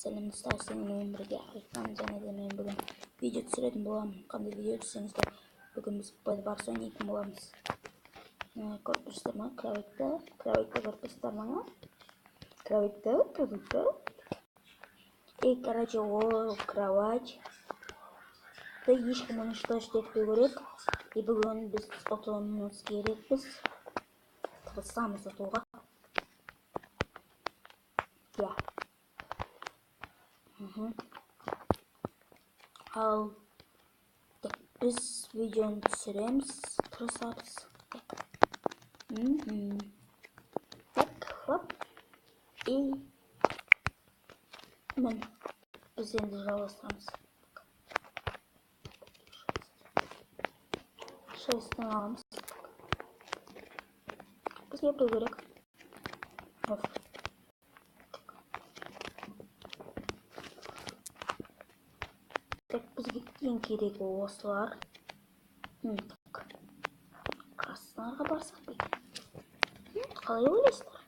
Selam istersen benim birga ekran canede men bugün video түсіретін боламын. Қандай видео түсеңіз де бүгін біз барса ойнайтын боламыз. Көріп тұрсыздар ма? Кроватьті көріп тұрсыздар ма? Кроватьті. И, короче, ол кровать. Ешкім уничтожить етпеу керек. И бүгін біз ұтуымыз керекпіз. Тырысамыз ұтуға. Я. Ал біз видеоны түсіреміз, тырысамыз. Так, хоп. И мен біз енді жалғастырамыз. 6-тен аламыз. Бізге біреу керек. Так, бізге ең керек осылар. Краснарға барсақ дейді. Қалай ойлайсыздар?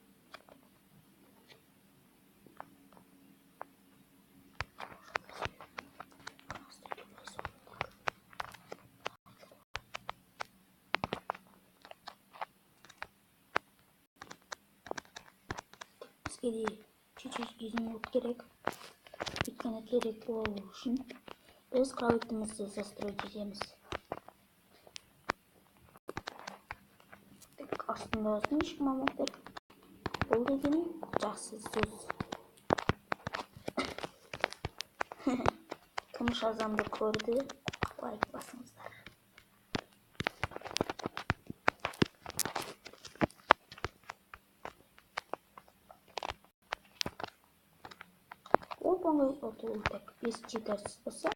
Бізге де чуть-чуть изменить керек. Өйткені керек болу үшін біз кроватьтімізді застроить етеміз. Астында ешкім алмайды. Бұл деген жақсы сөз. Кім жазамды көрді, лайк басыңыздар. Оп-оңай отуыл так 5 читарсыз болса.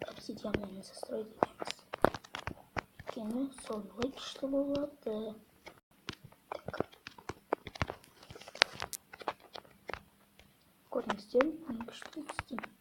Обсидианмен застроить етеміз. Өйткені солай күшті болады. Көріңіздер, мен күшті істеймін.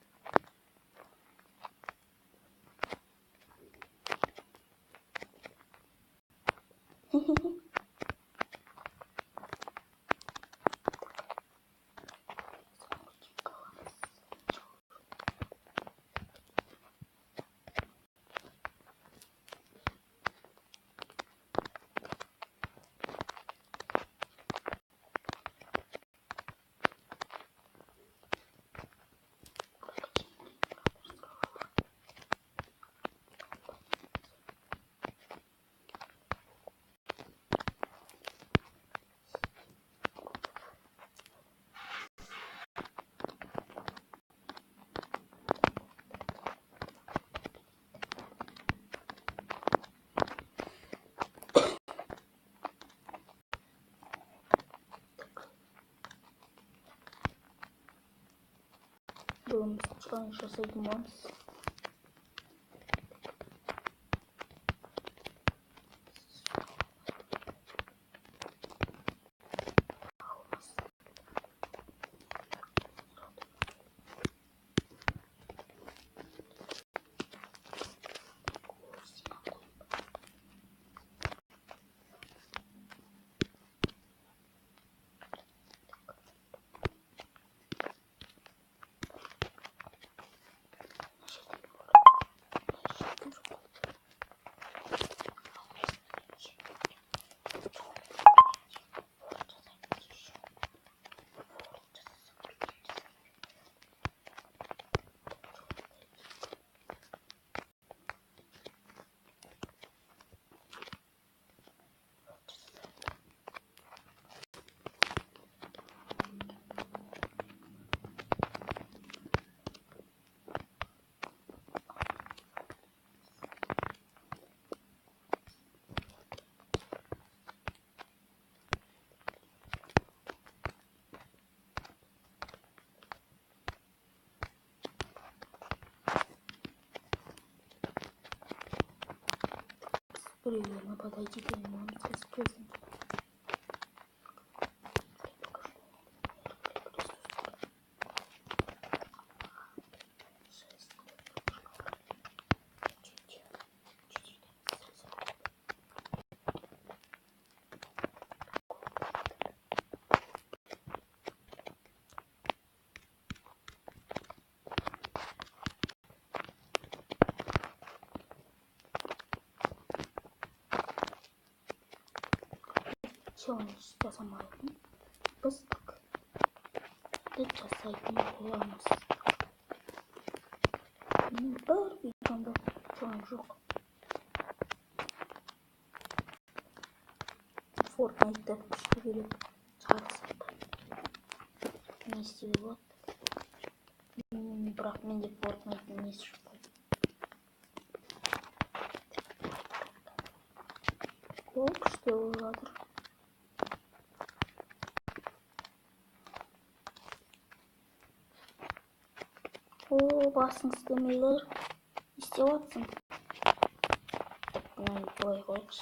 Бүгін біз чаллендж жасайтын боламыз. Примерно подойти к нему с призом. челлендж жасамайтын біздік жасайтын боламыз. Менің бір видеомда челлендж жоқ. Fortnite'да күшті келіп жарысады. Не істеуге болады? Бірақ менде Fortnite'ның несі шықпайды. Ол күшті болып жатыр. О, басың істемейлер. Не істеп жатсың? Мынаны былай қойғыш.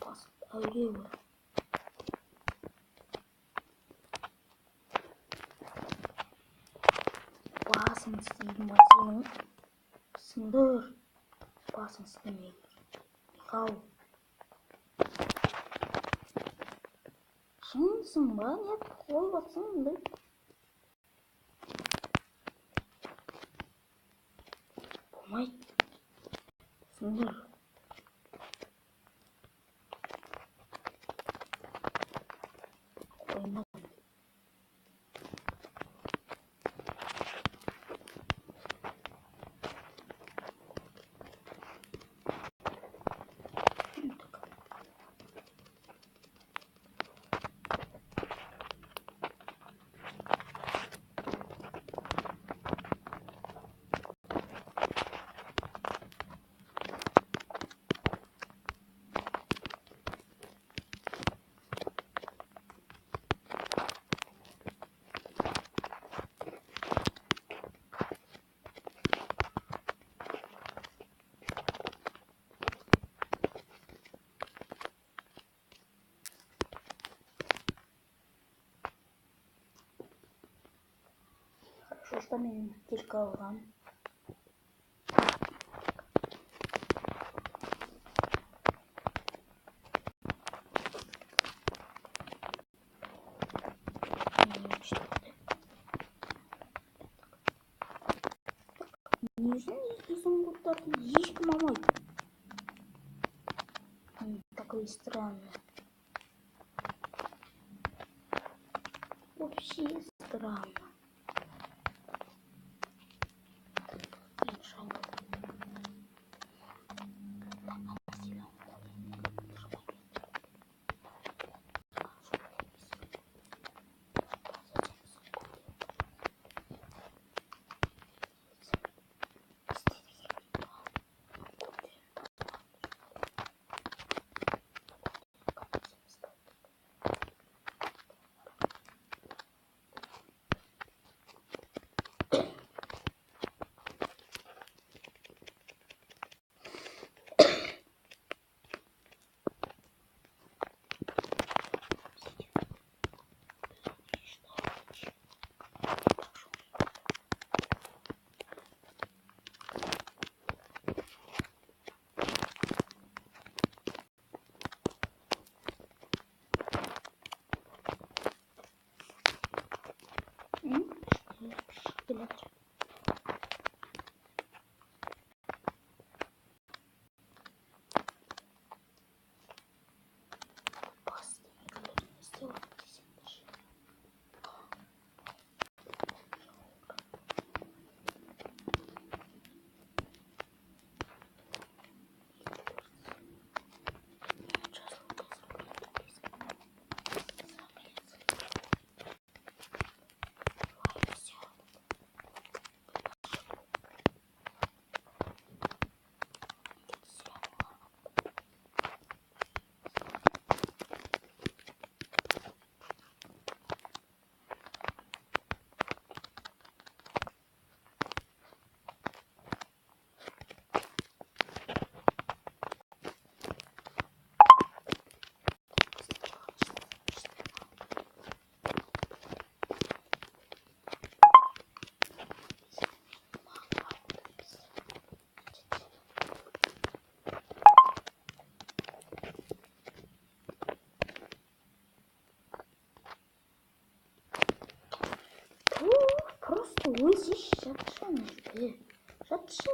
Басың әуре бар. Басың істейдің ба сенің? Сындыр. Басың істемейлер. Қау. Шынсың ба? Не қойып жатсың мұндай? Болмайды. Сындыр. Қоймадым. Что мен кілька алғам. Несін езін құттарды ешкім алмайды. Такой странный. Вообще странно. Ой, здесь жатшы. Жатшы.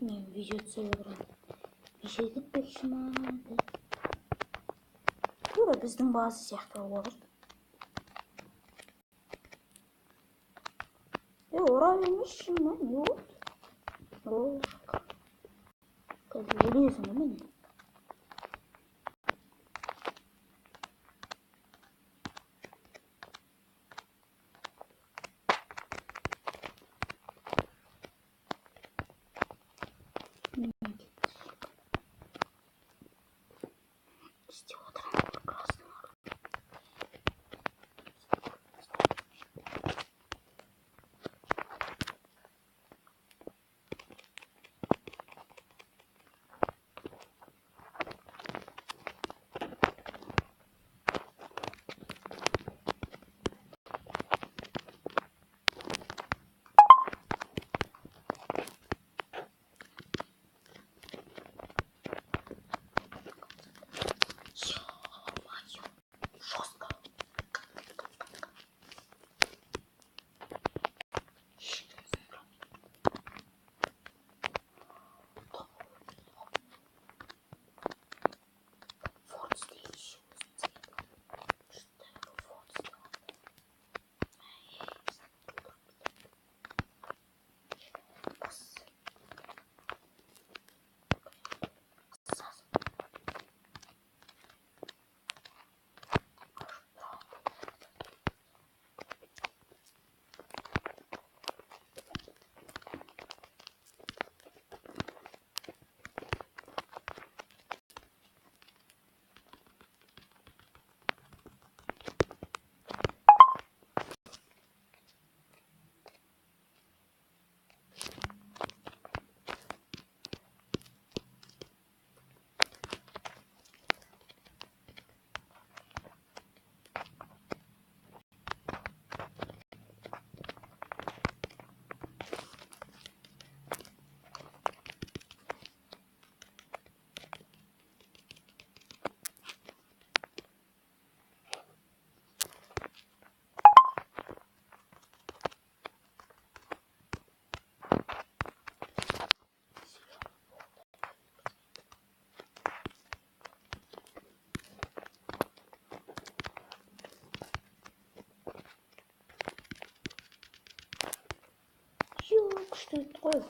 Men video түсіріп неше кетпекші ма? Тура біздің база сияқты olur. Ора vermişim lan. Yok. Kız biliyorsun değil mi? İşte oturan krasnı. Yok, что это такое?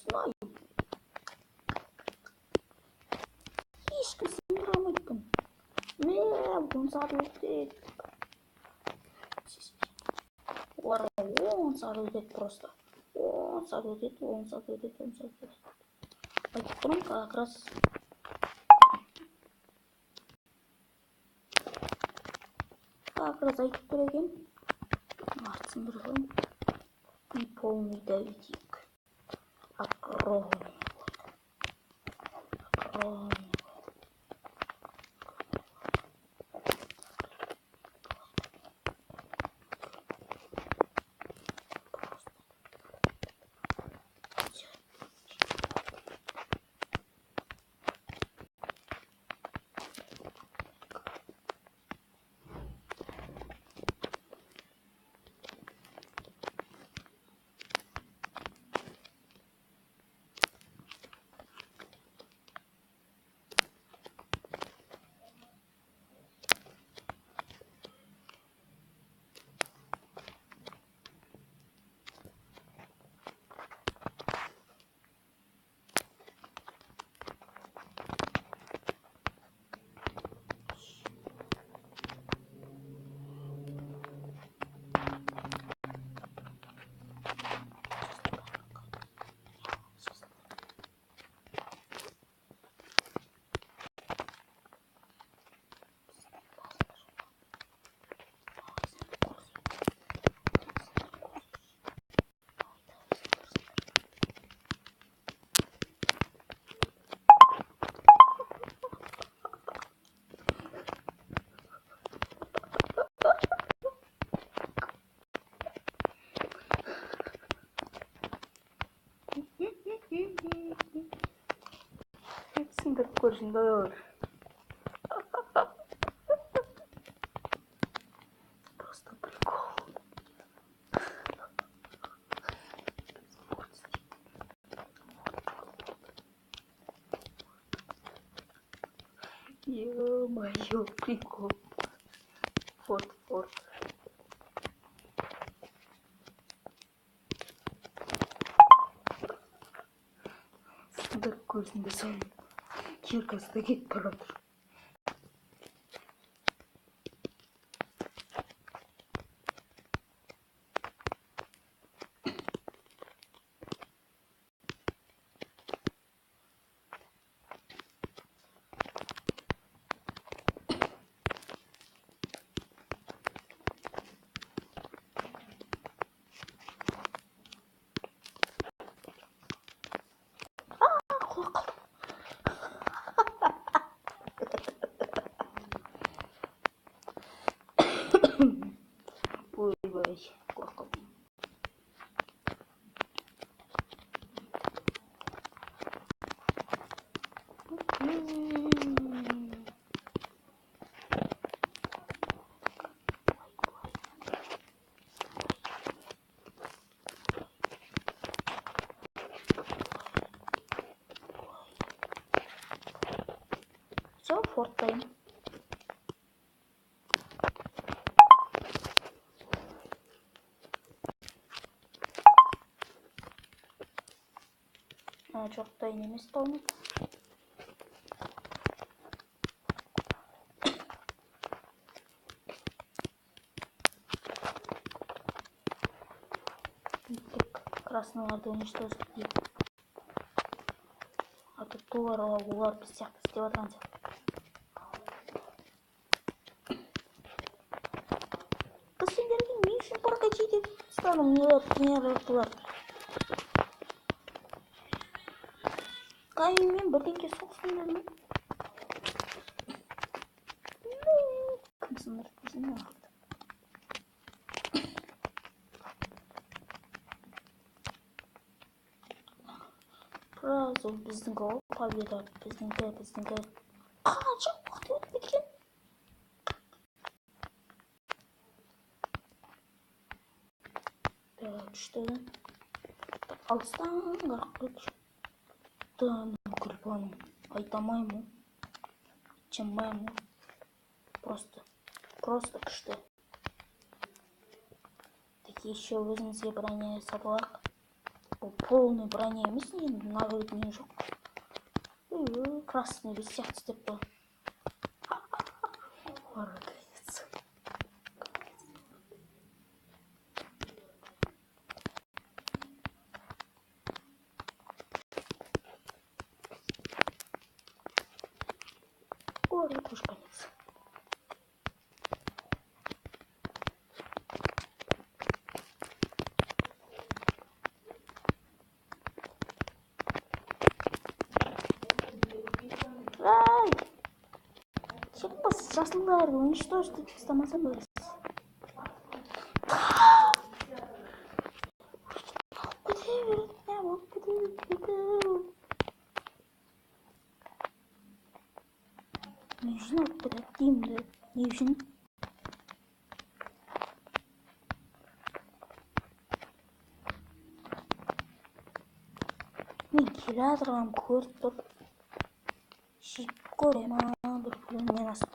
Знаю. Слишком симпромыком. Он зарудит. Он зарудит просто. Он зарудит. айтып тұрмын как раз айтып тұр екен. Артсын бір қойым. И полный давидик. Огромный. Сындырып көрсін дойор. Просто прикол. Ё-моё, прикол. Форт. Сындырып көрсін де соны. Киркасы да кетіп бара жатыр. Ойбай, қорқып. Все, форттайм. Жоқтайын емес тауны. Красноларды уничтожить дейді. А тут олар біз сияқты істеп отырған сияқты. Сендерге не үшін прокачить етіп тастадым? Не бұлар? Қайынмен бірдеңке соқсын дедім. Кім сындырып көрсін не алды? Раз, ол біздің ол победа. Біздіңкі. Қанша уақыт өтіп кеткен? Күшті. Алыстан қарап көрші. Грибану. Айтамайму. Чамайму. Просто күшті. Так еще өзіңізге броня сатылақ. Бұл полный броня емес, енді нағылдың жоқ. Красный без сияқты істеп бұл. жасыңдар, уничтожить етіп тастамасаң көресіз. Ne үшін алып кетеді деймді, не үшін? Мен келе жатырғанымды көріп тұр. Жеп көре ма бір күннен астып.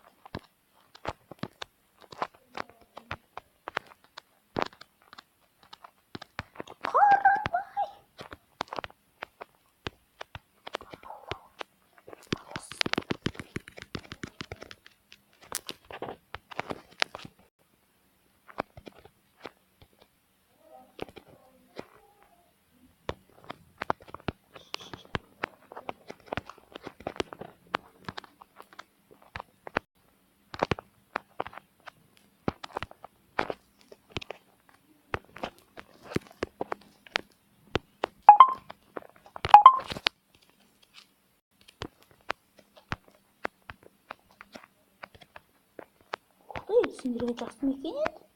Сендерге жақсы ма екен еді?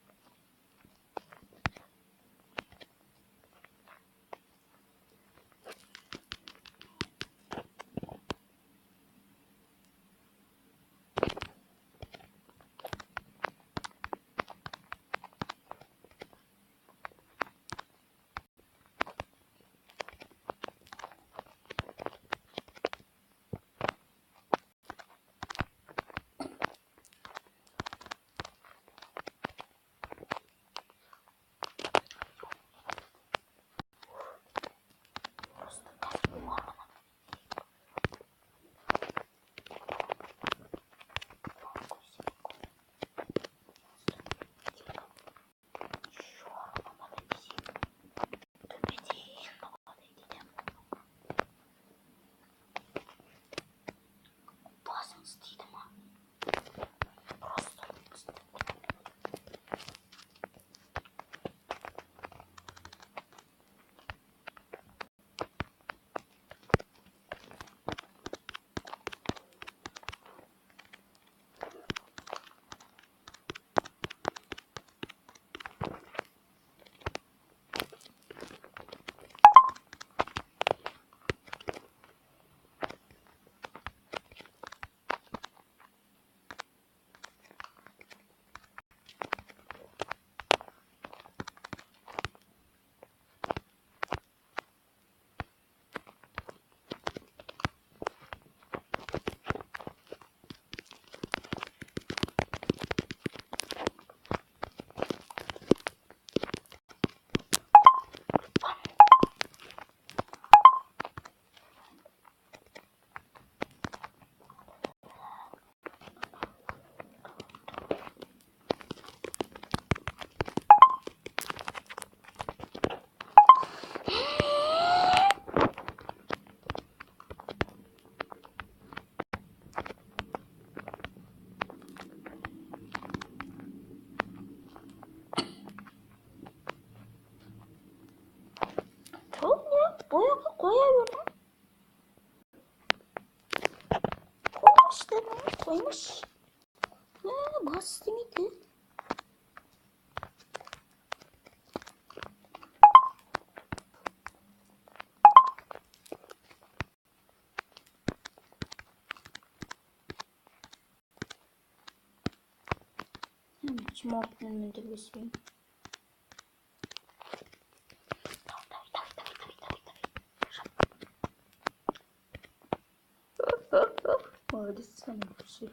Boyaga koyuyorum. Koymuş dedim, koymuş. Bastı mıydı? Hiç muhabbetin müdürlüsüyüm. Hadi sana bir şey.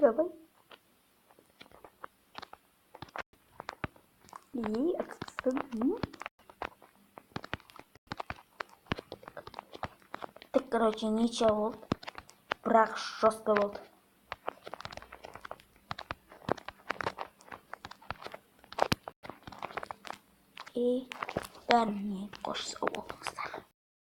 Давай. И отстань. Так, короче, ничего. Прах жестко вот. И да, не кош совок.